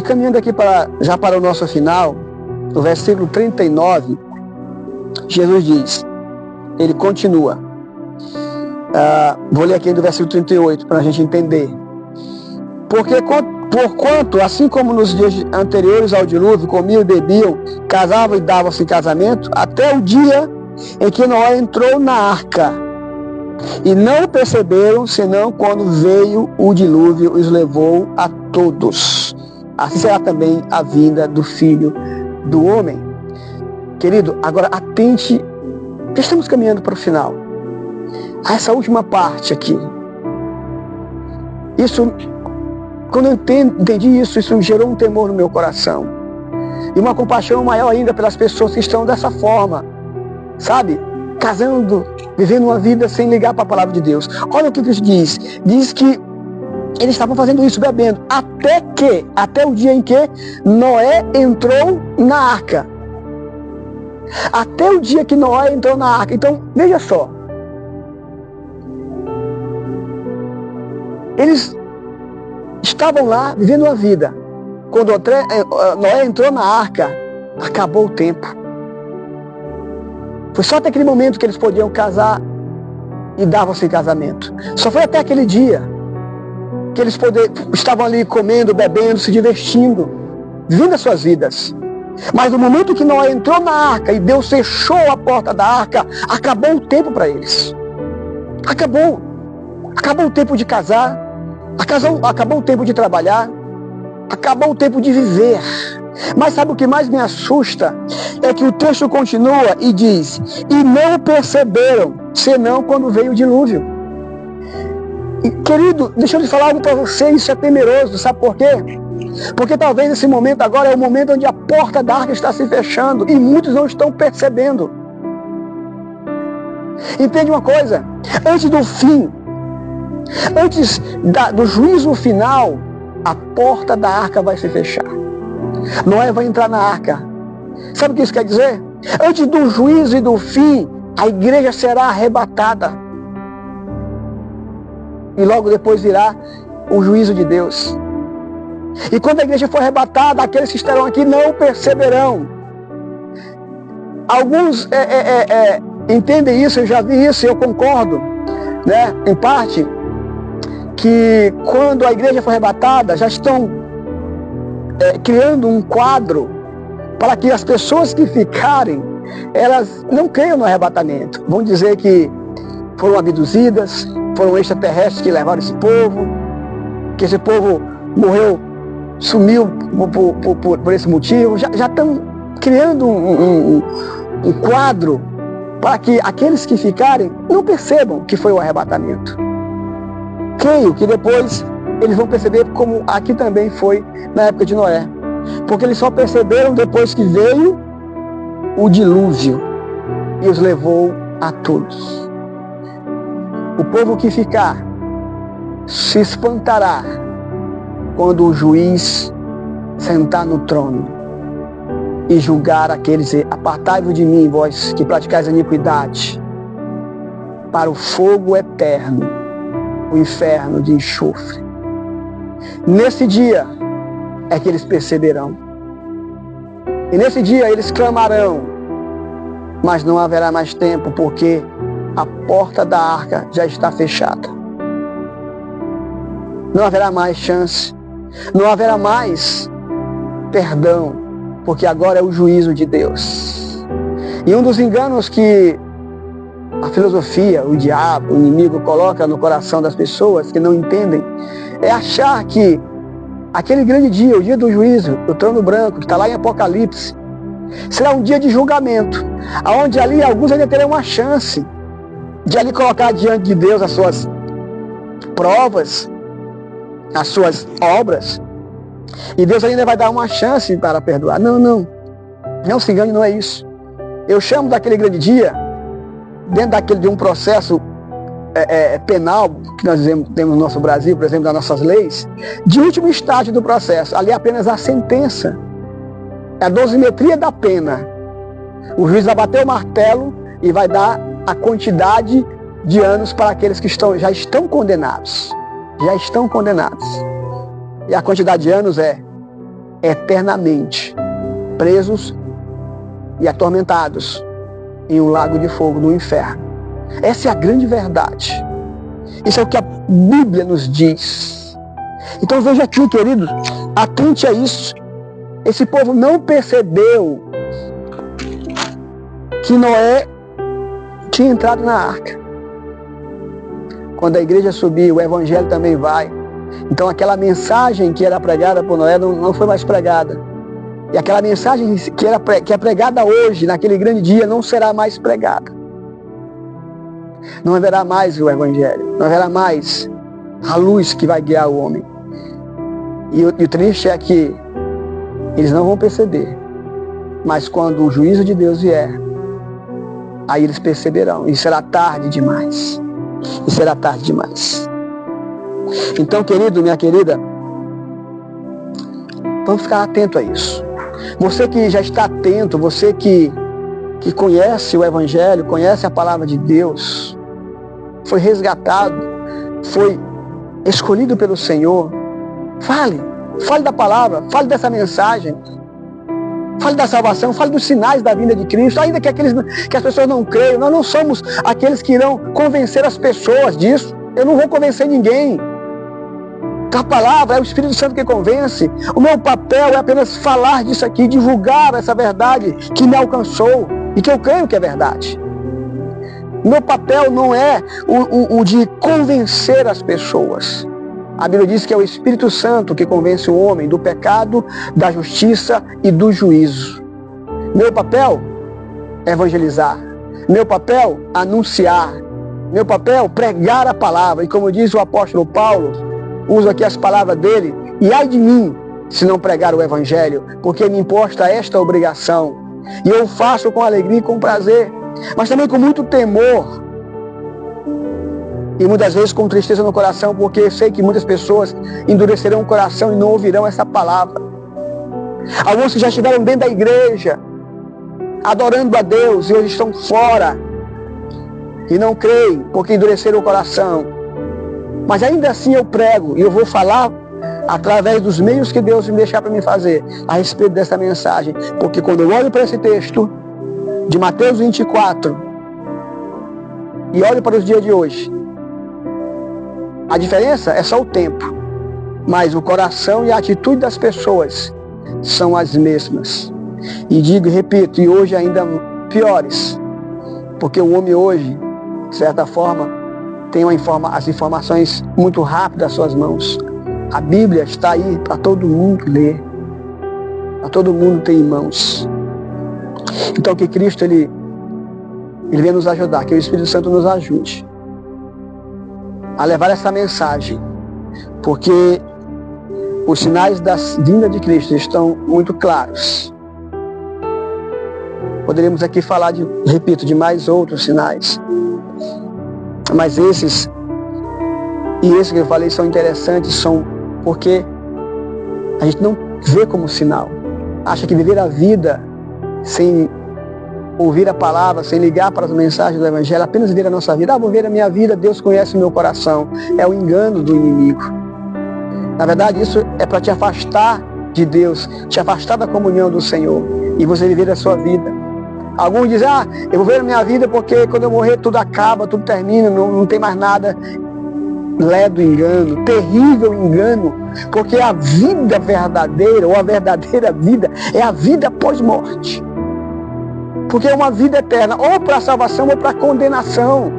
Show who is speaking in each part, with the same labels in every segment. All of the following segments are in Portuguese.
Speaker 1: caminhando aqui já para o nosso final, no versículo 39, Jesus diz, ele continua. Vou ler aqui do versículo 38 para a gente entender. Porque porquanto, assim como nos dias anteriores ao dilúvio, comiam e bebiam, casavam e davam-se em casamento, até o dia em que Noé entrou na arca, e não perceberam, senão quando veio o dilúvio, os levou a todos. Assim será também a vinda do Filho do Homem. Querido, agora atente, já estamos caminhando para o final. A essa última parte aqui. Isso, quando eu entendi isso gerou um temor no meu coração. E uma compaixão maior ainda pelas pessoas que estão dessa forma. Sabe? Casando, vivendo uma vida sem ligar para a palavra de Deus. Olha o que Cristo diz. Diz que eles estavam fazendo isso, bebendo. Até o dia em que Noé entrou na arca. Até o dia que Noé entrou na arca. Então, veja só. Eles estavam lá vivendo uma vida. Quando Noé entrou na arca, acabou o tempo. Foi só até aquele momento que eles podiam casar e davam-se em casamento. Só foi até aquele dia que eles estavam ali comendo, bebendo, se divertindo, vivendo as suas vidas. Mas no momento que Noé entrou na arca e Deus fechou a porta da arca, acabou o tempo para eles. Acabou. Acabou o tempo de casar. Acabou o tempo de trabalhar. Acabou o tempo de viver. Mas sabe o que mais me assusta? É que o texto continua e diz, e não perceberam, senão quando veio o dilúvio. E, querido, deixa eu te falar algo para você, isso é temeroso, sabe por quê? Porque talvez esse momento agora é o momento onde a porta da arca está se fechando e muitos não estão percebendo. Entende uma coisa? Antes do fim, antes do juízo final, a porta da arca vai se fechar. Noé vai entrar na arca. Sabe o que isso quer dizer? Antes do juízo e do fim, a igreja será arrebatada. E logo depois virá o juízo de Deus. E quando a igreja for arrebatada, aqueles que estarão aqui não perceberão. Alguns entendem isso, eu já vi isso, eu concordo, né? Em parte, que quando a igreja for arrebatada, já estão criando um quadro para que as pessoas que ficarem, elas não creiam no arrebatamento. Vão dizer que foram abduzidas, foram extraterrestres que levaram esse povo, que esse povo morreu, sumiu por esse motivo. Já estão criando um quadro para que aqueles que ficarem não percebam que foi o arrebatamento. Creio que depois eles vão perceber como aqui também foi na época de Noé. Porque eles só perceberam depois que veio o dilúvio e os levou a todos. O povo que ficar se espantará quando o juiz sentar no trono e julgar aqueles: apartai-vos de mim, vós que praticais a iniquidade, para o fogo eterno, o inferno de enxofre. Nesse dia é que eles perceberão. E nesse dia eles clamarão, mas não haverá mais tempo, porque a porta da arca já está fechada. Não haverá mais chance, não haverá mais perdão, porque agora é o juízo de Deus. E um dos enganos que a filosofia, o diabo, o inimigo coloca no coração das pessoas que não entendem, é achar que aquele grande dia, o dia do juízo, o trono branco, que está lá em Apocalipse, será um dia de julgamento, onde ali alguns ainda terão uma chance de ali colocar diante de Deus as suas provas, as suas obras, e Deus ainda vai dar uma chance para perdoar. Não se engane, não é isso. Eu chamo daquele grande dia, dentro de um processo penal que nós temos no nosso Brasil, por exemplo, das nossas leis, de último estágio do processo. Ali é apenas a sentença, é a dosimetria da pena. O juiz vai bater o martelo e vai dar a quantidade de anos para aqueles que já estão condenados. Já estão condenados. E a quantidade de anos é eternamente presos e atormentados em um lago de fogo no inferno. Essa é a grande verdade. Isso é o que a Bíblia nos diz. Então veja aqui, queridos, atente a isso. Esse povo não percebeu que Noé tinha entrado na arca. Quando a igreja subir, o evangelho também vai. Então aquela mensagem que era pregada por Noé não foi mais pregada. E aquela mensagem que é pregada hoje, naquele grande dia, não será mais pregada. Não haverá mais o evangelho. Não haverá mais a luz que vai guiar o homem. E o triste é que eles não vão perceber. Mas quando o juízo de Deus vier, aí eles perceberão. E será tarde demais. E será tarde demais. Então, querido, minha querida, vamos ficar atento a isso. Você que já está atento, você que conhece o Evangelho, conhece a palavra de Deus, foi resgatado, foi escolhido pelo Senhor, fale da palavra, fale dessa mensagem, fale da salvação, fale dos sinais da vinda de Cristo, ainda que as pessoas não creiam. Nós não somos aqueles que irão convencer as pessoas disso. Eu não vou convencer ninguém. A palavra é o Espírito Santo que convence. O meu papel é apenas falar disso aqui, divulgar essa verdade que me alcançou e que eu creio que é verdade. Meu papel não é o de convencer as pessoas. A Bíblia diz que é o Espírito Santo que convence o homem do pecado, da justiça e do juízo. Meu papel é evangelizar. Meu papel é anunciar. Meu papel é pregar a palavra. E como diz o apóstolo Paulo, uso aqui as palavras dele: e ai de mim se não pregar o evangelho, porque me imposta esta obrigação. E eu faço com alegria e com prazer, mas também com muito temor. E muitas vezes com tristeza no coração, porque eu sei que muitas pessoas endurecerão o coração e não ouvirão essa palavra. Alguns que já estiveram dentro da igreja, adorando a Deus, e hoje estão fora, e não creem, porque endureceram o coração. Mas ainda assim eu prego, e eu vou falar através dos meios que Deus me deixar para me fazer, a respeito dessa mensagem. Porque quando eu olho para esse texto, de Mateus 24, e olho para os dias de hoje, a diferença é só o tempo, mas o coração e a atitude das pessoas são as mesmas. E digo e repito, e hoje ainda piores, porque o homem hoje, de certa forma, tem as informações muito rápidas às suas mãos. A Bíblia está aí para todo mundo ler, para todo mundo ter em mãos. Então que Cristo ele venha nos ajudar, que o Espírito Santo nos ajude a levar essa mensagem, porque os sinais da vinda de Cristo estão muito claros. Poderíamos aqui falar de mais outros sinais, mas esses que eu falei são interessantes, porque a gente não vê como sinal. Acha que viver a vida sem ouvir a palavra, sem ligar para as mensagens do Evangelho, apenas viver a nossa vida. Vou ver a minha vida, Deus conhece o meu coração. É o engano do inimigo. Na verdade, isso é para te afastar de Deus, te afastar da comunhão do Senhor, e você viver a sua vida. Alguns dizem: eu vou ver a minha vida porque quando eu morrer tudo acaba, tudo termina, não tem mais nada. Ledo engano, terrível engano, porque a vida verdadeira, ou a verdadeira vida, é a vida pós-morte. Porque é uma vida eterna, ou para a salvação ou para a condenação.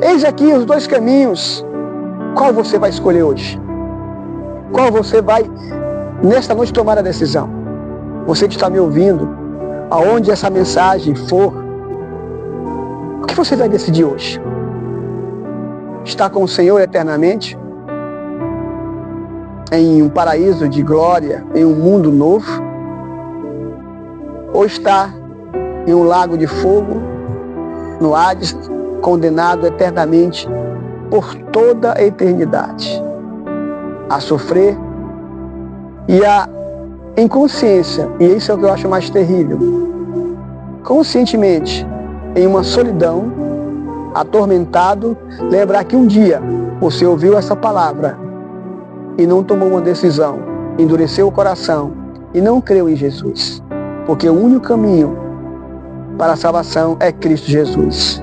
Speaker 1: Eis aqui os dois caminhos. Qual você vai escolher hoje? Qual você vai, nesta noite, tomar a decisão? Você que está me ouvindo, aonde essa mensagem for, o que você vai decidir hoje? Estar com o Senhor eternamente? Em um paraíso de glória, em um mundo novo? Ou estar em um lago de fogo, no Hades, condenado eternamente por toda a eternidade, a sofrer e em consciência, e isso é o que eu acho mais terrível, conscientemente, em uma solidão, atormentado, lembrar que um dia você ouviu essa palavra e não tomou uma decisão, endureceu o coração e não creu em Jesus. Porque o único caminho para a salvação é Cristo Jesus.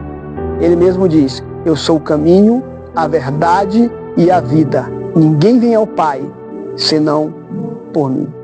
Speaker 1: Ele mesmo diz: eu sou o caminho, a verdade e a vida. Ninguém vem ao Pai senão por mim.